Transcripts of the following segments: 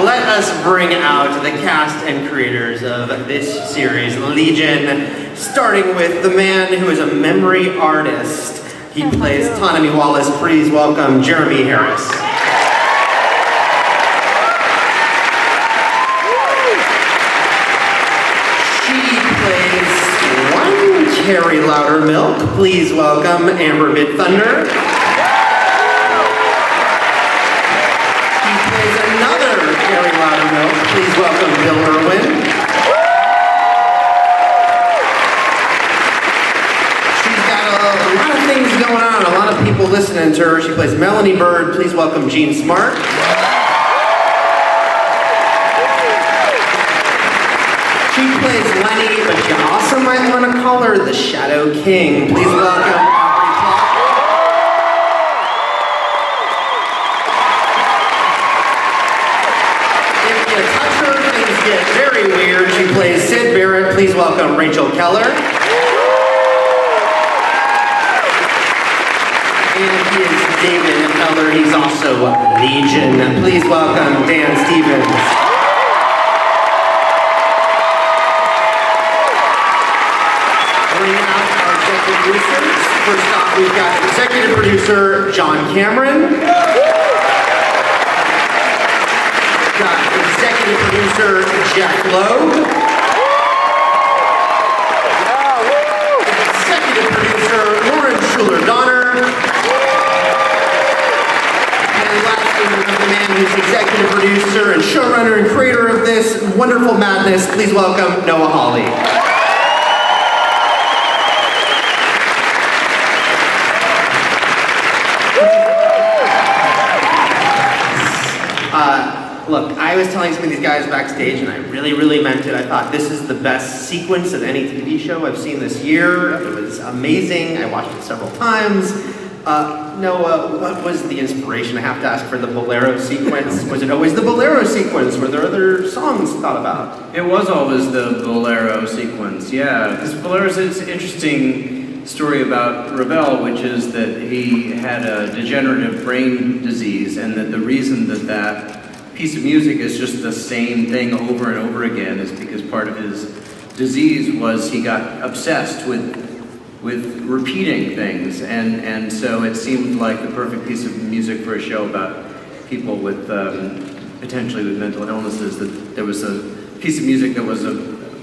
let us bring out the cast and creators of this series, Legion, starting with the man who is a memory artist. He plays Ptonomy Wallace. Please welcome Jeremy Harris. She plays one Cary Loudermilk. Please welcome Amber Midthunder. Kerry Loudermilk. Please welcome Bill Irwin. She's got a lot of things going on, a lot of people listening to her. She plays Melanie Bird. Please welcome Jean Smart. She plays Lenny, but you also might want to call her the Shadow King. Please welcome Aubrey Plaza. Get very weird. She plays Sid Barrett. Please welcome Rachel Keller. And he is David Keller. He's also Legion. Please welcome Dan Stevens. Bringing out our executive producers. First off, we've got executive producer John Cameron. Executive producer Jeph Loeb. Executive producer Lauren Shuler-Donner. And lastly, the man who's executive producer and showrunner and creator of this wonderful madness, please welcome Noah Hawley. Look, I was telling some of these guys backstage, and I really meant it. I thought this is the best sequence of any TV show I've seen this year. It was amazing. I watched it several times. Noah, what was the inspiration? I have to ask for the Bolero sequence. Was it always the Bolero sequence? Were there other songs thought about? It was always the Bolero sequence, yeah. Because Bolero is an interesting story about Ravel, which is that he had a degenerative brain disease, and that the reason that piece of music is just the same thing over and over again is because part of his disease was he got obsessed with repeating things, and so it seemed like the perfect piece of music for a show about people with potentially with mental illnesses, that there was a piece of music that was a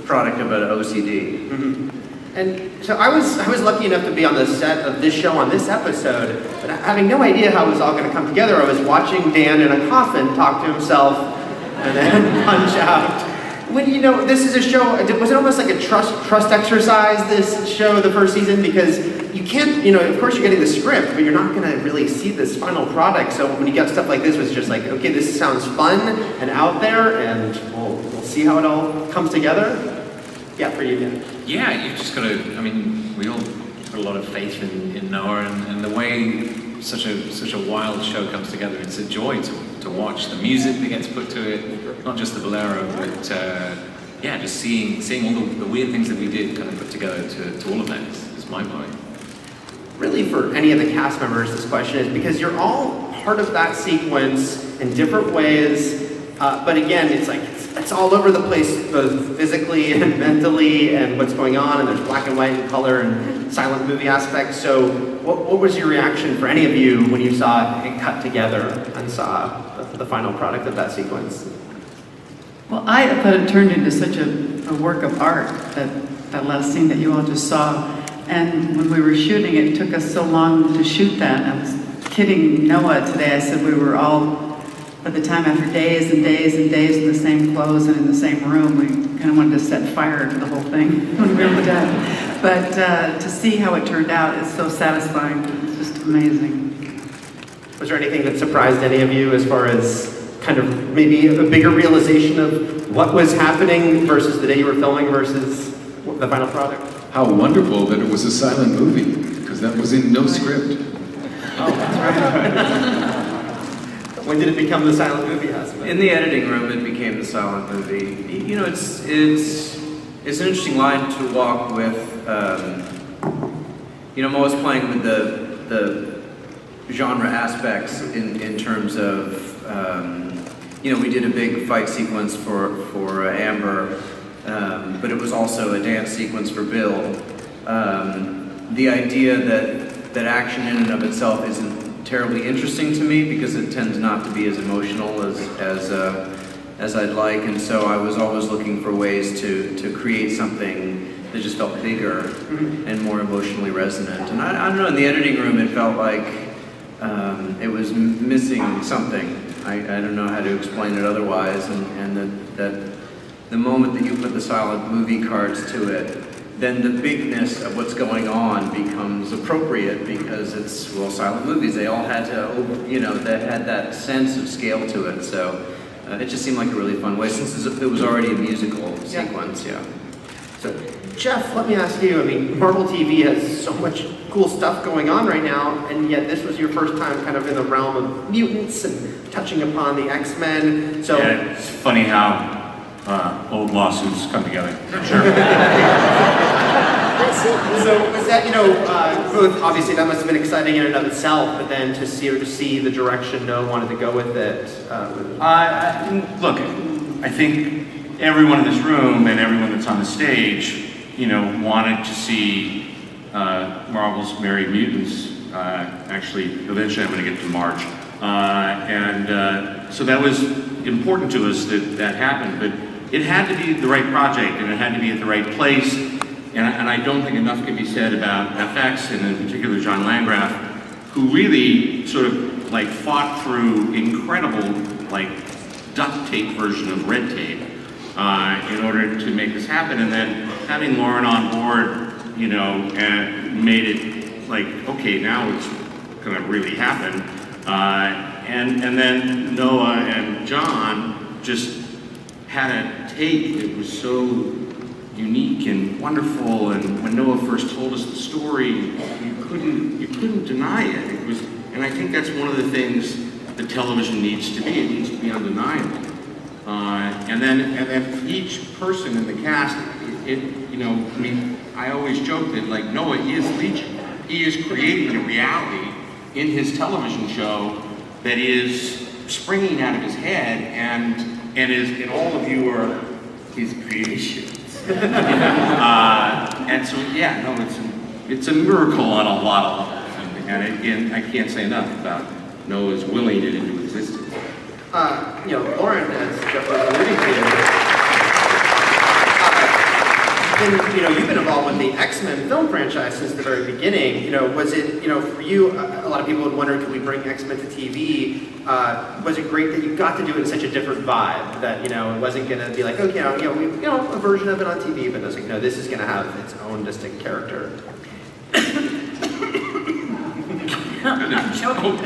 product of an OCD. Mm-hmm. And so I was lucky enough to be on the set of this show on this episode, but having no idea how it was all going to come together. I was watching Dan in a coffin talk to himself and then punch out. When this is a show, was it almost like a trust exercise, this show, the first season? Because you can't, of course you're getting the script, but you're not going to really see this final product. So when you get stuff like this, it's just like, okay, this sounds fun and out there, and we'll see how it all comes together. Yeah, for you, Dan. Yeah, you've just got to, we all put a lot of faith in Noah, and the way such a wild show comes together, it's a joy to watch. The music that gets put to it, not just the Bolero, but just seeing all the weird things that we did kind of put together to all of that is mind-blowing. Really, for any of the cast members, this question is because you're all part of that sequence in different ways, but again, it's all over the place, both physically and mentally, and what's going on, and there's black and white and color and silent movie aspects. So what was your reaction for any of you when you saw it cut together and saw the final product of that sequence? Well, I thought it turned into such a work of art, that last scene that you all just saw. And when we were shooting, it took us so long to shoot that. I was kidding Noah today. I said we were all, by the time after days and days and days in the same clothes and in the same room, we kind of wanted to set fire to the whole thing when we were done. But to see how it turned out is so satisfying. It's just amazing. Was there anything that surprised any of you as far as kind of maybe a bigger realization of what was happening versus the day you were filming versus the final product? How wonderful that it was a silent movie, because that was in no script. Oh, that's right. When did it become the silent movie, husband? In the editing room, it became the silent movie. It's an interesting line to walk with. I'm always playing with the genre aspects in terms of we did a big fight sequence for Amber, but it was also a dance sequence for Bill. The idea that action in and of itself isn't terribly interesting to me because it tends not to be as emotional as I'd like, and so I was always looking for ways to create something that just felt bigger and more emotionally resonant. And I don't know, in the editing room it felt like it was missing something. I don't know how to explain it otherwise, and that the moment that you put the silent movie cards to it, then the bigness of what's going on becomes appropriate because it's, well, silent movies, they all had to, they had that sense of scale to it, so it just seemed like a really fun way, since it was already a musical sequence, yeah. So, Jeph, let me ask you, I mean, Marvel TV has so much cool stuff going on right now, and yet this was your first time kind of in the realm of mutants and touching upon the X-Men, so... Yeah, it's funny how old lawsuits come together. Sure. So was that, both, obviously that must have been exciting in and of itself, but then to see the direction Noah wanted to go with it. Look, I think everyone in this room and everyone that's on the stage, wanted to see Marvel's Merry Mutants. Actually, eventually I'm going to get to March. So that was important to us that happened, but it had to be the right project and it had to be at the right place. And I don't think enough can be said about FX, and in particular John Landgraf, who really sort of fought through incredible duct tape version of red tape in order to make this happen. And then having Lauren on board, and made it okay, now it's gonna really happen. And then Noah and John just had a take that was so unique and wonderful, and when Noah first told us the story, you couldn't deny it. It was, and I think that's one of the things that television needs to be. It needs to be undeniable. And then each person in the cast, I always joke that Noah is Legion. He is creating a reality in his television show that is springing out of his head, and all of you are his creations. And so, it's a miracle on a lot of levels, and again, I can't say enough about Noah's willing it into existence. Lauren, as Jeph was alluding to, you've been involved with the X-Men film franchise since the very beginning. Was it, for you, a lot of people would wonder, could we bring X-Men to TV? Was it great that you got to do it in such a different vibe that, it wasn't going to be like, okay, a version of it on TV, but it's like, no, this is going to have its own distinct character. I'm choking.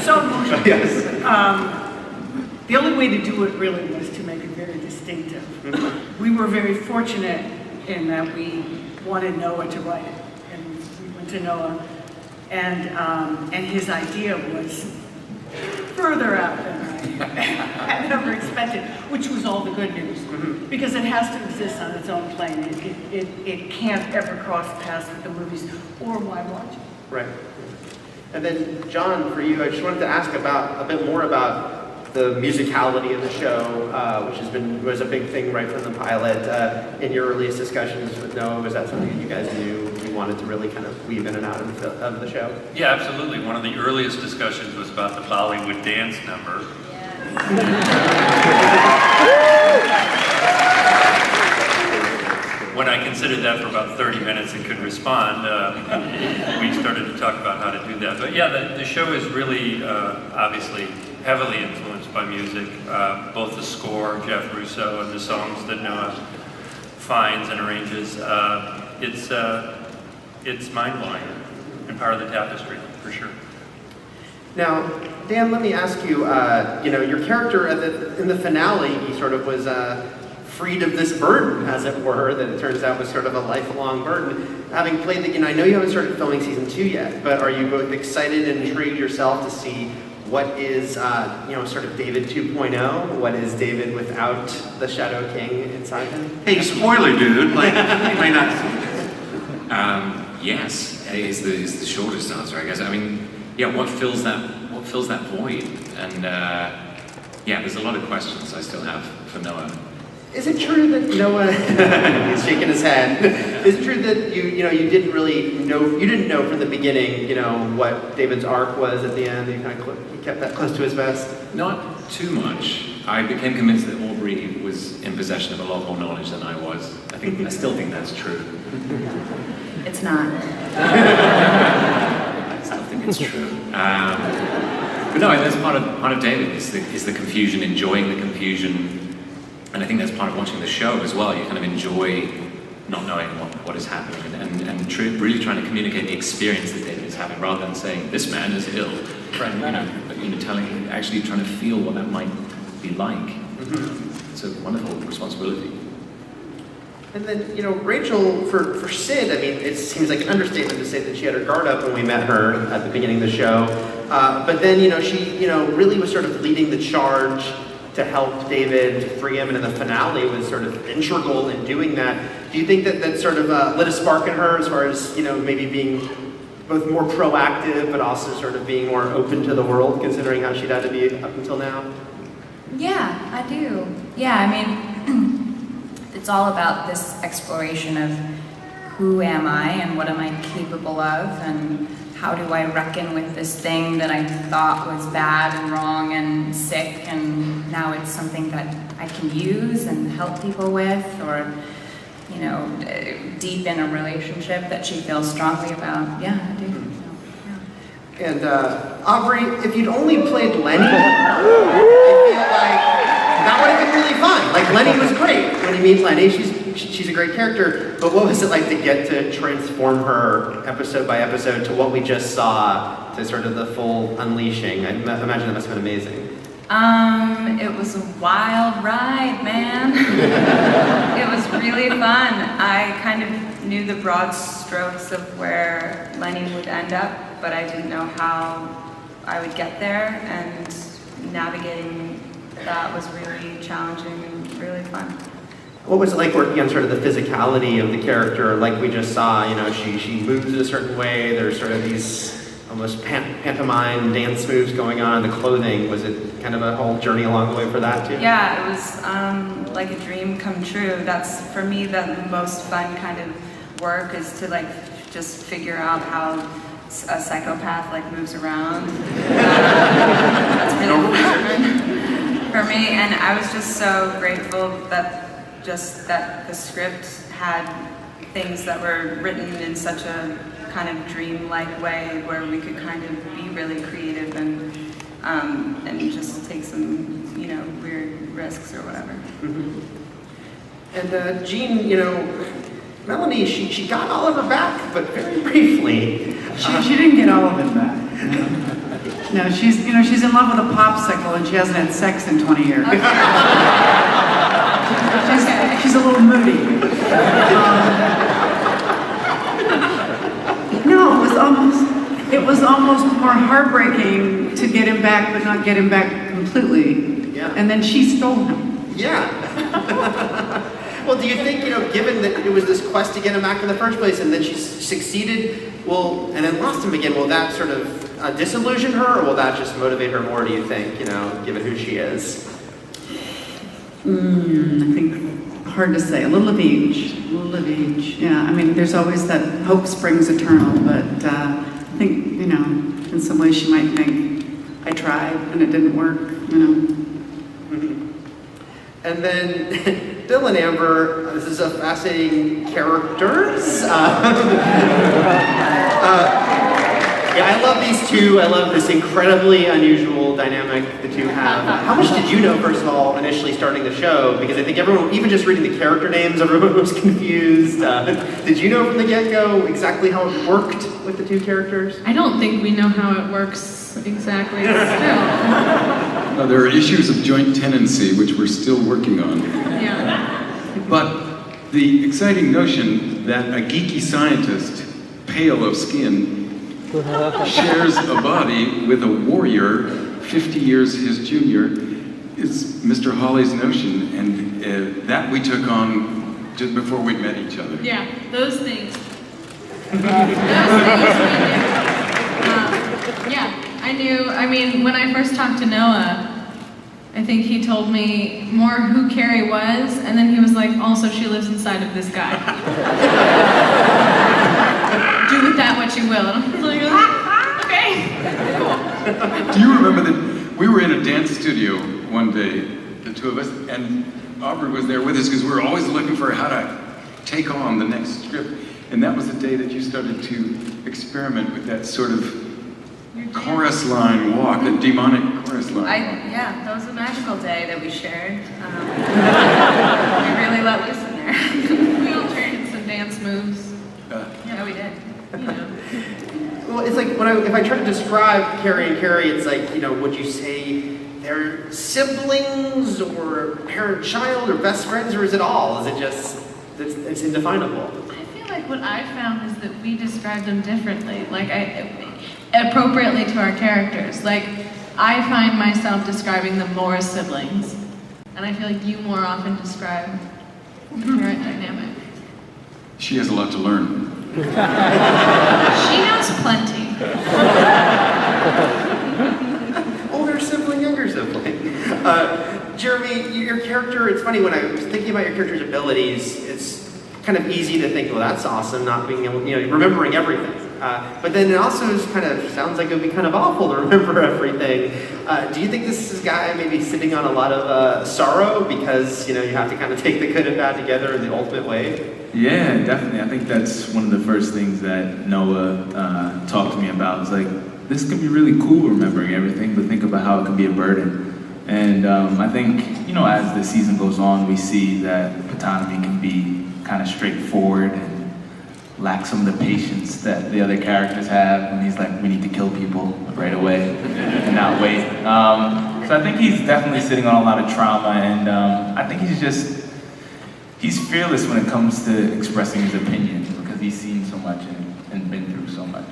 So emotional. Yes. The only way to do it really was to make it very distinctive. We were very fortunate in that we wanted Noah to write it, and we went to Noah, and his idea was further out than I had ever expected, which was all the good news, because it has to exist on its own plane. It can't ever cross paths with the movies, or why watch it? Right. And then, John, for you, I just wanted to ask a bit more about the musicality of the show, which was a big thing right from the pilot. In your earliest discussions with Noah, was that something that you guys knew you wanted to really kind of weave in and out of the show? Yeah, absolutely. One of the earliest discussions was about the Bollywood dance number. When I considered that for about 30 minutes and couldn't respond, we started to talk about how to do that. But yeah, the show is really, obviously, heavily influenced by music. Both the score, Jeff Russo, and the songs that Noah finds and arranges. It's mind-blowing and part of the tapestry, for sure. Now, Dan, let me ask you, your character in the finale, he sort of was freed of this burden, as it were, that it turns out was sort of a lifelong burden. Having played I know you haven't started filming season 2 yet, but are you both excited and intrigued yourself to see what is, sort of David 2.0? What is David without the Shadow King inside him? Hey, spoiler, dude! You may not. Yes, is the shortest answer, I guess. I mean, yeah, what fills that void? And yeah, there's a lot of questions I still have for Noah. Is it true that Noah, he's shaking his head, is it true that you didn't really know, you didn't know from the beginning, what David's arc was at the end? You kind of you kept that close to his vest? Not too much. I became convinced that Aubrey was in possession of a lot more knowledge than I was. I still think that's true. It's not. I still think it's true. But no, that's part of David, is the confusion, enjoying the confusion. And I think that's part of watching the show as well. You kind of enjoy not knowing what is happening and really trying to communicate the experience that David is having rather than saying, this man is ill. Right. Actually trying to feel what that might be like. Mm-hmm. It's a wonderful responsibility. And then, Rachel, for Sid, I mean, it seems like an understatement to say that she had her guard up when we met her at the beginning of the show. But then, she, really was sort of leading the charge to help David free him, and in the finale was sort of integral in doing that. Do you think that sort of lit a spark in her as far as, maybe being both more proactive, but also sort of being more open to the world, considering how she'd had to be up until now? Yeah, I do. Yeah, I mean, it's all about this exploration of who am I and what am I capable of, and how do I reckon with this thing that I thought was bad and wrong and sick, and now it's something that I can use and help people with, or, deep in a relationship that she feels strongly about. Yeah, I do. So, yeah. And Aubrey, if you'd only played Lenny, I feel like that would have been really fun. Like, Lenny was great. When you meet Lenny, she's a great character, but what was it like to get to transform her episode by episode to what we just saw, to sort of the full unleashing? I imagine that must have been amazing. It was a wild ride, man. It was really fun. I kind of knew the broad strokes of where Lenny would end up, but I didn't know how I would get there, and navigating that was really challenging and really fun. What was it like working on sort of the physicality of the character, like we just saw? She moves in a certain way, there's sort of these almost pantomime dance moves going on, the clothing, was it kind of a whole journey along the way for that too? Yeah, it was like a dream come true. That's, for me, the most fun kind of work is to just figure out how a psychopath moves around. That's really fun for me, and I was just so grateful that the script had things that were written in such a kind of dream-like way where we could kind of be really creative and just take some, weird risks or whatever. Mm-hmm. And Jean, Melanie, she got all of her back, but very briefly. She didn't get all of it back. No, she's in love with a popsicle and she hasn't had sex in 20 years. Okay. She's a little moody. No, it was almost more heartbreaking to get him back, but not get him back completely. Yeah. And then she stole him. Yeah. Well, do you think, given that it was this quest to get him back in the first place, and then she succeeded, and then lost him again, will that sort of disillusion her, or will that just motivate her more, do you think, given who she is? I think hard to say. A little of each. Yeah, I mean, there's always that hope springs eternal, but I think, in some ways she might think, I tried and it didn't work, Mm-hmm. And then Bill and Amber, this is a fascinating characters. Yeah, I love these two. I love this incredibly unusual dynamic the two have. How much did you know, first of all, initially starting the show? Because I think everyone, even just reading the character names, everyone was confused. Did you know from the get-go exactly how it worked with the two characters? I don't think we know how it works exactly still. There are issues of joint tenancy, which we're still working on. Yeah. But the exciting notion that a geeky scientist, pale of skin, shares a body with a warrior 50 years his junior is Mr. Hawley's notion, and that we took on just before we met each other. Yeah, those things. Yeah, I knew, when I first talked to Noah, I think he told me more who Carrie was, and then he was like, also she lives inside of this guy. Do with that what you will. And I was like, okay, cool. Do you remember that we were in a dance studio one day, the two of us, and Aubrey was there with us because we were always looking for how to take on the next script. And that was the day that you started to experiment with that sort of chorus line walk, the demonic chorus line walk. Yeah, that was a magical day that we shared. We really let loose in there. We all traded some dance moves. Yeah, we did. You know. Well, it's like if I try to describe Carrie and Carrie, it's like, would you say they're siblings or parent-child or best friends, or is it all? Is it just, it's indefinable? I feel like what I found is that we describe them differently, appropriately to our characters. Like, I find myself describing them more as siblings, and I feel like you more often describe the parent dynamic. She has a lot to learn. She knows plenty. Older sibling, younger sibling. Jeremy, your character, it's funny, when I was thinking about your character's abilities, it's kind of easy to think, well, that's awesome, not being able, remembering everything. But then it also is sounds like it would be kind of awful to remember everything. Do you think this is a guy maybe sitting on a lot of sorrow because, you have to kind of take the good and bad together in the ultimate way? Yeah, definitely. I think that's one of the first things that Noah talked to me about. It's like, this can be really cool remembering everything, but think about how it can be a burden. And I think, as the season goes on, we see that Ptonomy can be kind of straightforward and lack some of the patience that the other characters have. And he's like, we need to kill people right away and not wait. So I think he's definitely sitting on a lot of trauma, and I think he's fearless when it comes to expressing his opinion because he's seen so much and been through so much.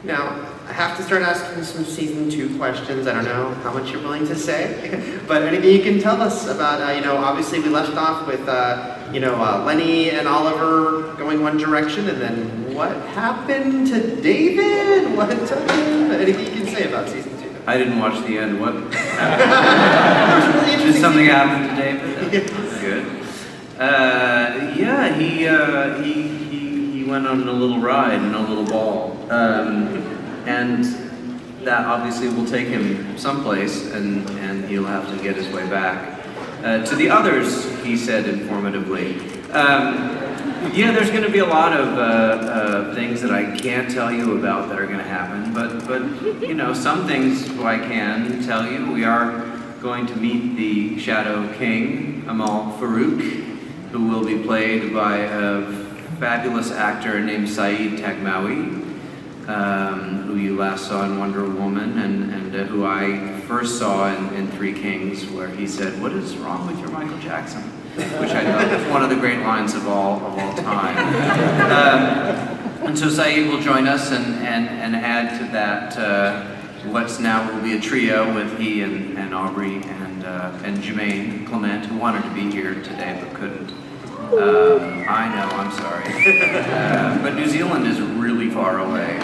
Now, I have to start asking some season 2 questions. I don't know how much you're willing to say, but anything you can tell us about, obviously we left off with, Lenny and Oliver going one direction, and then what happened to David? What took him? Anything you can say about season 2? I didn't watch the end. What? Really Did something happen to David? Yes. Good. He went on a little ride and a little ball, and that obviously will take him someplace, and he'll have to get his way back. To the others, he said informatively, there's going to be a lot of things that I can't tell you about that are going to happen, but some things I can tell you. We are going to meet the Shadow King, Amal Farouk, who will be played by a fabulous actor named Saeed Tagmaoui, who you last saw in Wonder Woman, and who I first saw in Three Kings, where he said, "What is wrong with your Michael Jackson?" Which I thought was one of the great lines of all time. And so Saeed will join us and add to that what's now will be a trio with he and Aubrey and Jermaine Clement, who wanted to be here today but couldn't. I know, I'm sorry. But New Zealand is really far away.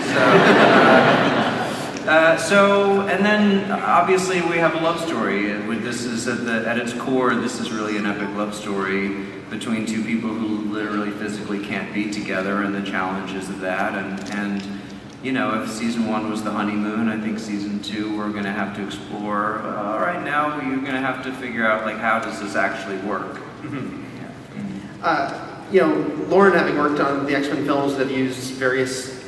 And then obviously we have a love story. This is at its core, this is really an epic love story between two people who literally physically can't be together, and the challenges of that. And if season 1 was the honeymoon, I think season 2 we're going to have to explore. Right now you're going to have to figure out how does this actually work. Lauren, having worked on the X-Men films that use various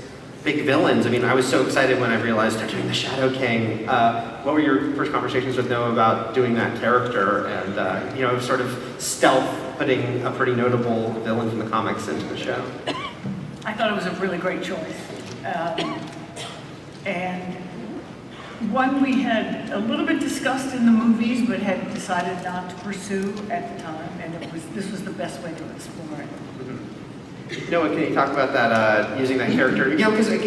big villains, I was so excited when I realized they're doing the Shadow King. What were your first conversations with Noah about doing that character and, sort of stealth putting a pretty notable villain from the comics into the show? I thought it was a really great choice. And one we had a little bit discussed in the movies, but had decided not to pursue at the time, and this was the best way to explore it. Noah, can you talk about that, using that character? Because when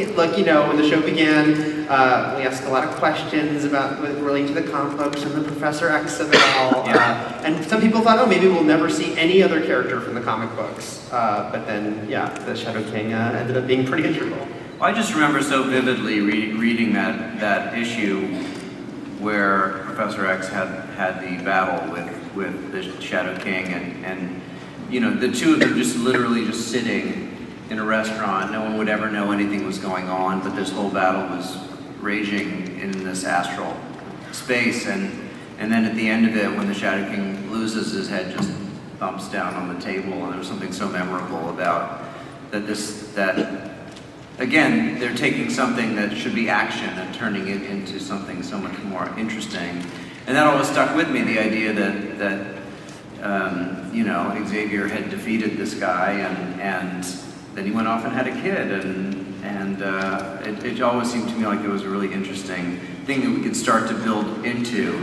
the show began, we asked a lot of questions about relating to the comic books and the Professor X of it all. And some people thought, maybe we'll never see any other character from the comic books. But then, the Shadow King ended up being pretty integral. Well, I just remember so vividly reading that issue where Professor X had the battle with the Shadow King, and you know, the two of them just literally just sitting in a restaurant. No one would ever know anything was going on, but this whole battle was raging in this astral space, and then at the end of it, when the Shadow King loses, his head just thumps down on the table, and there was something so memorable about that again, they're taking something that should be action and turning it into something so much more interesting. And that always stuck with me, the idea that you know, Xavier had defeated this guy, and then he went off and had a kid, and it always seemed to me like it was a really interesting thing that we could start to build into,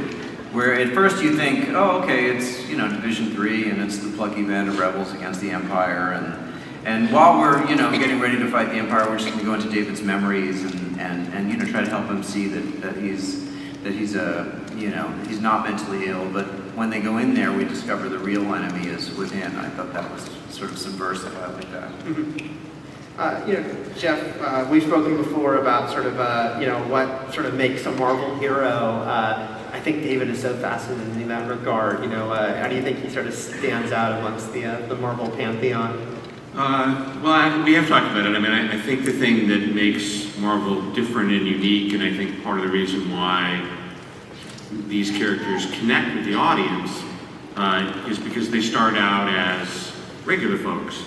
where at first you think, oh, okay, it's, you know, Division 3, and it's the plucky band of rebels against the Empire, and while we're, you know, getting ready to fight the Empire, we're just going to go into David's memories and you know, try to help him see that he's you know, he's not mentally ill, but when they go in there, we discover the real enemy is within. I thought that was sort of subversive. I like that. You know, Jeph, we've spoken before about sort of, you know, what sort of makes a Marvel hero. I think David is so fascinating in that regard. You know, how do you think he sort of stands out amongst the Marvel pantheon? Well, we have talked about it. I mean, I think the thing that makes Marvel different and unique, and I think part of the reason why these characters connect with the audience is because they start out as regular folks,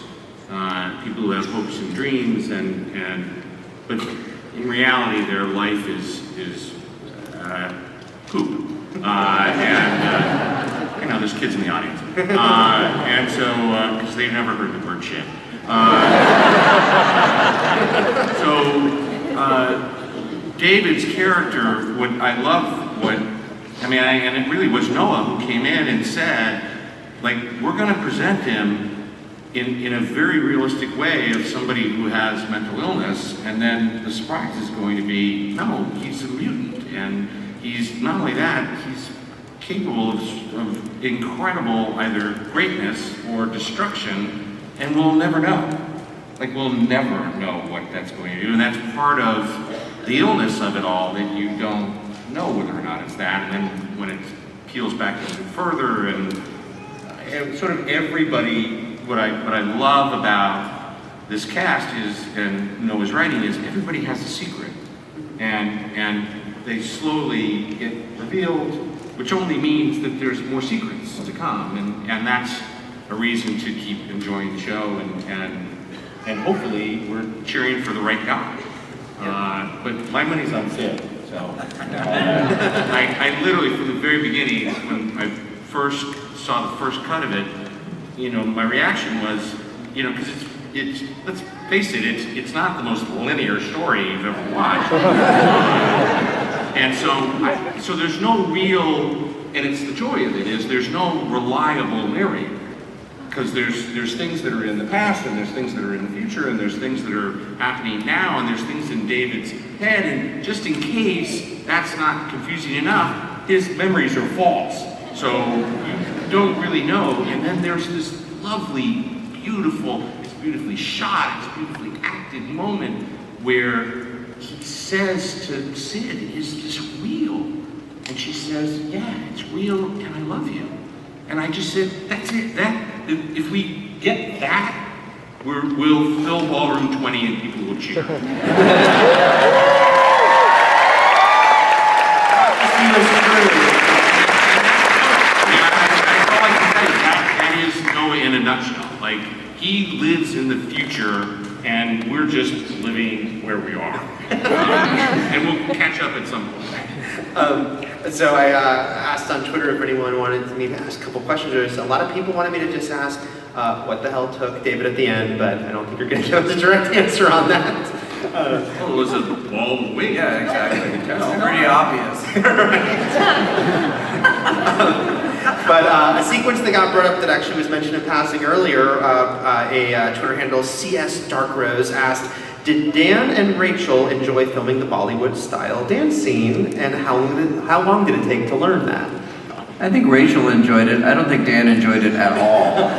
people who have hopes and dreams, but in reality, their life is poop. You know, there's kids in the audience, and so because they've never heard the word shit. David's character, and it really was Noah who came in and said, like, we're going to present him in a very realistic way of somebody who has mental illness, and then the surprise is going to be, no, he's a mutant, and he's not only that, he's capable of incredible either greatness or destruction, and we'll never know. Like, we'll never know what that's going to do, and that's part of the illness of it all, that you don't know whether or not it's that, and then when it peels back even further, and sort of everybody, what I love about this cast is, and Noah's writing, is everybody has a secret, and they slowly get revealed, which only means that there's more secrets to come, and that's a reason to keep enjoying the show, and hopefully we're cheering for the right guy. But my money's on Sid, so I literally, from the very beginning, when I first saw the first cut of it, you know, my reaction was, you know, because it's let's face it, it's not the most linear story you've ever watched. And so there's no real, and it's the joy of it, is there's no reliable narrator. Because there's things that are in the past, and there's things that are in the future, and there's things that are happening now, and there's things in David's head, and just in case that's not confusing enough, his memories are false. So you don't really know, and then there's this lovely, beautiful, it's beautifully shot, it's beautifully acted moment where he says to Sid, is this real? And she says, yeah, it's real, and I love you. And I just said, that's it. If we get that, we'll fill ballroom 20 and people will cheer. That's all I can tell you. That is Noah in a nutshell. Like, he lives in the future, and we're just living where we are. And we'll catch up at some point. So I asked on Twitter if anyone wanted me to ask a couple questions. There's a lot of people wanted me to just ask what the hell took David at the end, but I don't think you're going to give us a direct answer on that. Well, it was a ball of wing. Yeah, exactly. It's pretty obvious. But a sequence that got brought up that actually was mentioned in passing earlier, a Twitter handle, CS Dark Rose, asked, did Dan and Rachel enjoy filming the Bollywood-style dance scene, and how long did it take to learn that? I think Rachel enjoyed it. I don't think Dan enjoyed it at all.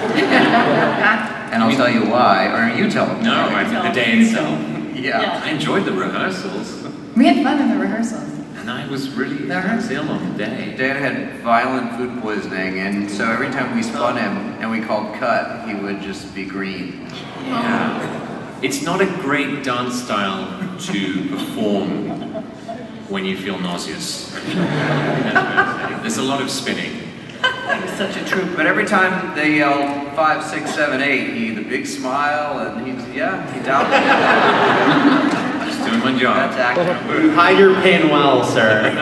And I'll tell you why. Or you tell me. No, I think the day itself. Yeah. I enjoyed the rehearsals. We had fun in the rehearsals. and I was really ill on the day. Dan had violent food poisoning, and so every time we spun him and we called cut, he would just be green. Yeah. It's not a great dance style to perform when you feel nauseous. There's a lot of spinning. He's such a trooper. But every time they yelled 5, 6, 7, 8, the big smile, and he doubted it. Just doing my job. That's acting. You hide your pain well, sir.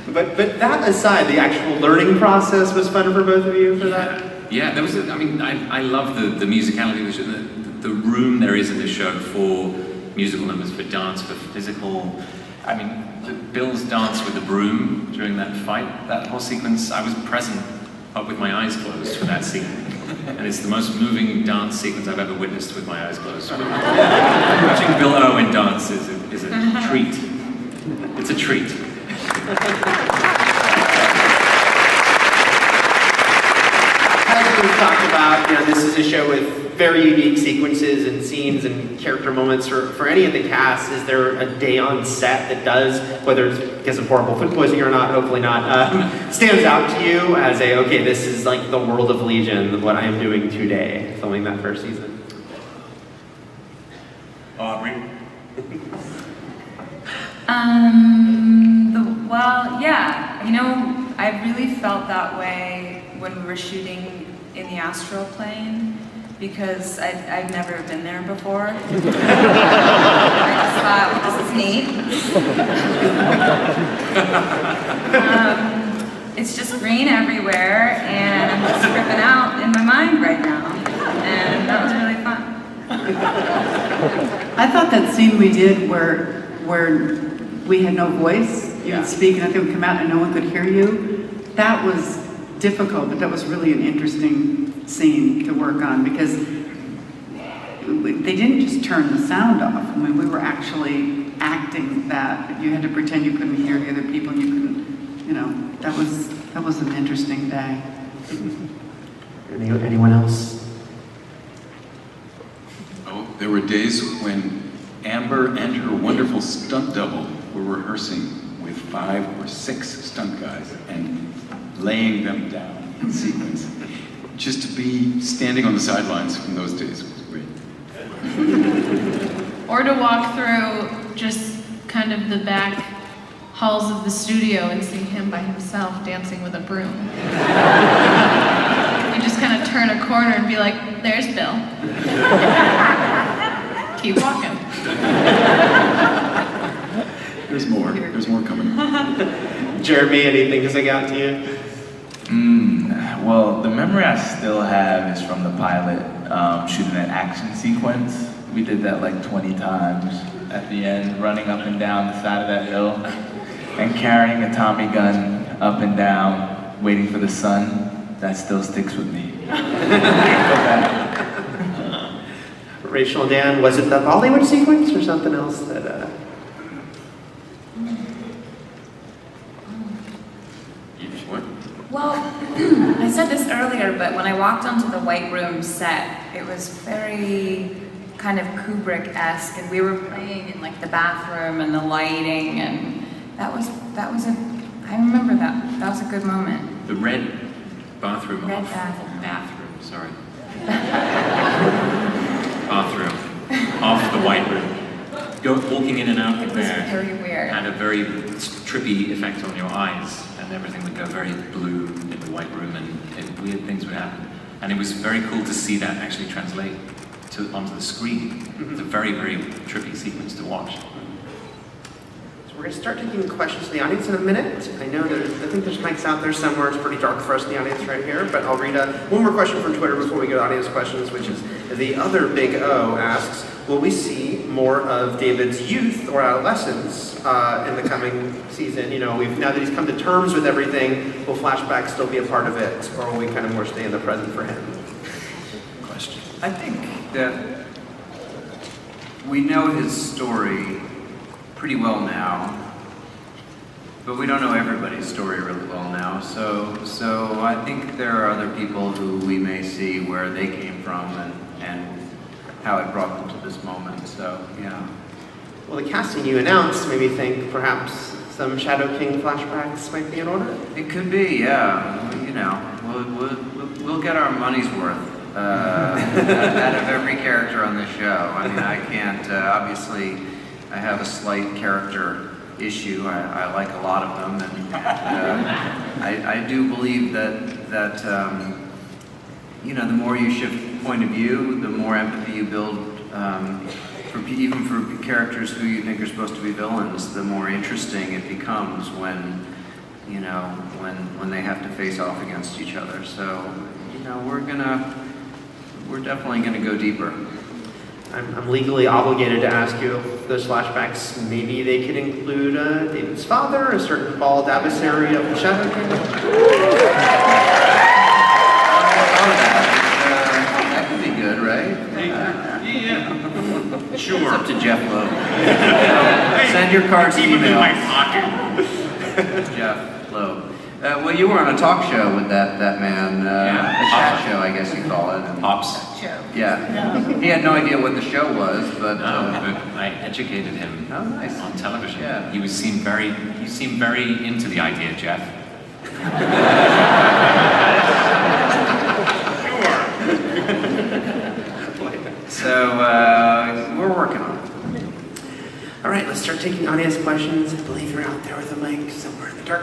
But that aside, the actual learning process was fun for both of you for that? Yeah, there was. I love the musicality of the show. The room there is in the show for musical numbers, for dance, for physical. Bill's dance with the broom during that fight, that whole sequence, I was present up with my eyes closed for that scene. And it's the most moving dance sequence I've ever witnessed with my eyes closed. Watching Bill Owen dance is a treat. It's a treat. As we've talked about, this is a show with very unique sequences and scenes and character moments for any of the cast. Is there a day on set that does, whether it's because of horrible food poisoning or not, hopefully not, stands out to you as okay, this is like the world of Legion, what I am doing today, filming that first season? Aubrey? Well, yeah, I really felt that way when we were shooting in the astral plane, because I'd never been there before. I just thought, well, this is neat. It's just green everywhere, and I'm just tripping out in my mind right now, and that was really fun. I thought that scene we did where we had no voice, you would speak and nothing would come out and no one could hear you, that was difficult, but that was really an interesting scene to work on, because they didn't just turn the sound off. We were actually acting that. You had to pretend you couldn't hear the other people, and you couldn't, that was an interesting day. Anyone else? Oh, there were days when Amber and her wonderful stunt double were rehearsing with 5 or 6 stunt guys and laying them down in sequence. Just to be standing on the sidelines in those days was great. Or to walk through just kind of the back halls of the studio and see him by himself dancing with a broom. You just kind of turn a corner and be like, there's Bill. Keep walking. There's more. There's more coming. Jeremy, anything to stick out to you? Well, the memory I still have is from the pilot, shooting that action sequence. We did that like 20 times at the end, running up and down the side of that hill and carrying a Tommy gun up and down, waiting for the sun. That still sticks with me. Rachel and Dan, was it the Bollywood sequence or something else that... Well, I said this earlier, but when I walked onto the White Room set, it was very kind of Kubrick-esque, and we were playing in like the bathroom and the lighting, and I remember that. That was a good moment. The red bathroom. Red bathroom. Sorry. Bathroom. Off the White Room. Walking in and out of there. It was very weird. Had a very trippy effect on your eyes, and everything would go very blue in the White Room, and weird things would happen. And it was very cool to see that actually translate onto the screen. It's a very, very trippy sequence to watch. So we're going to start taking questions from the audience in a minute. I think there's mics out there somewhere. It's pretty dark for us in the audience right here, but I'll read one more question from Twitter before we go to audience questions, which is the other Big O asks, will we see more of David's youth or adolescence in the coming season? Now that he's come to terms with everything, will flashbacks still be a part of it, or will we kind of more stay in the present for him? Question. I think that we know his story pretty well now, but we don't know everybody's story really well now. So I think there are other people who we may see where they came from and how it brought them to this moment. So yeah. Well, the casting you announced made me think perhaps some Shadow King flashbacks might be in order? It could be, yeah. You know, we'll get our money's worth out of every character on the show. I mean, I can't, obviously, I have a slight character issue. I like a lot of them, and I do believe that you know, the more you shift point of view, the more empathy you build, even for characters who you think are supposed to be villains, the more interesting it becomes when, you know, when they have to face off against each other. So, you know, we're definitely gonna go deeper. I'm legally obligated to ask you if those flashbacks, maybe they could include David's father, a certain bald adversary of the Shadow King. That could be good, right? Yeah. Sure. It's up to Jeph Loeb. Send your cards and Keep them in emails. my pocket. Jeph Loeb. Well, you were on a talk show with that man, a chat show, I guess you call it. And, Pops. yeah. He had no idea what the show was, but But I educated him nice. on television. Yeah. He seemed very into the idea, Jeph. So we're working on it. All right, let's start taking audience questions. I believe you're out there with a mic somewhere in the dark.